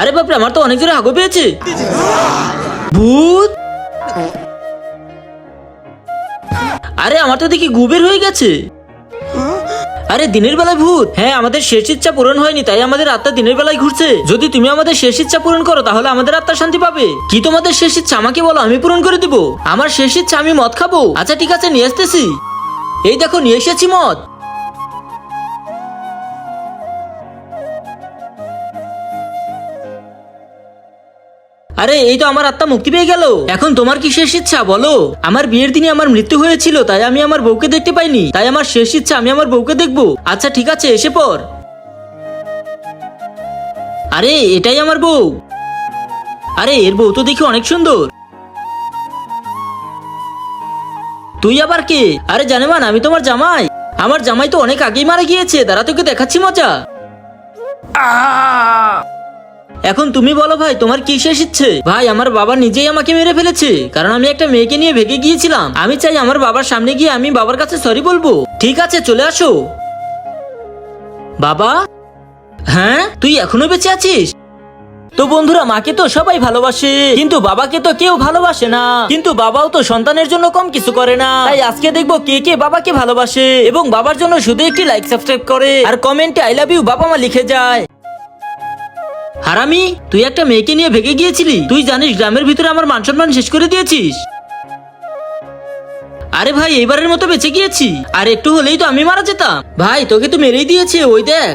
আরে বাপরে, আমার তো অনেক জোরে হাগু পেয়েছে। ভূত! আরে আমার তো দেখি গু বের হয়ে গেছে। আরে দিনের বেলায় ভূত? হ্যাঁ, আমাদের শেষ ইচ্ছা পূরণ হয়নি, তাই আমাদের আত্মা দিনের বেলায় ঘুরছে। যদি তুমি আমাদের শেষ ইচ্ছা পূরণ করো তাহলে আমাদের আত্মা শান্তি পাবে। কি তোমাদের শেষ ইচ্ছা আমাকে বলো, আমি পূরণ করে দিব। আমার শেষ ইচ্ছা আমি মদ খাবো। আচ্ছা ঠিক আছে, নিয়ে আসতেছি। এই দেখো নিয়ে এসেছি মদ। আরে এই তো আমার আত্মা মুক্তি পেয়ে গেল। এখন তোমার কি শেষ ইচ্ছা বলো? আমার বিয়ের দিনে আমার মৃত্যু হয়েছিল, তাই আমি আমার বউকে দেখতে পাইনি, তাই আমার শেষ ইচ্ছা আমি আমার বউকে দেখবো। আচ্ছা ঠিক আছে, এসে পড়। আরে এটাই আমার বউ। আরে এর বউ তো দেখি অনেক সুন্দর। তুই আবার কে? আরে জানেমান, আমি তোমার জামাই। আমার জামাই তো অনেক আগেই মারা গিয়েছে, দাঁড়া তোকে দেখাচ্ছি মজা। এখন তুমি বলো ভাই, তোমার কি শেষ ইচ্ছে? ভাই আমার বাবা নিজেই আমাকে মেরে ফেলেছে, কারণ আমি একটা মেয়েকে নিয়ে ভেগে গিয়েছিলাম। আমি চাই আমার বাবার সামনে গিয়ে আমি বাবার কাছে সরি বলবো। ঠিক আছে, চলে আসো। বাবা? হ্যাঁ, তুই এখনো বেঁচে আছিস? তো বন্ধুরা, মাকে তো সবাই ভালোবাসে, কিন্তু বাবাকে তো কেউ ভালোবাসে না। কিন্তু বাবাও তো সন্তানের জন্য কম কিছু করে না। তাই আজকে দেখবো কে কে বাবাকে ভালোবাসে এবং বাবার জন্য শুধু একটি লাইক সাবস্ক্রাইব করে আর কমেন্টে আই লাভ ইউ বাবা মা লিখে যায়। হারামি, তুই একটা মেয়েকে নিয়ে ভেগে গিয়েছিলি। তুই জানিস গ্রামের ভিতরে আমার মান সম্মান শেষ করে দিয়েছিস। আরে ভাই, এইবারের মতো বেঁচে গিয়েছি, আর একটু হলেই তো আমি মারা যেতাম। ভাই তোকে তো মেরেই দিয়েছে, ওই দেখ।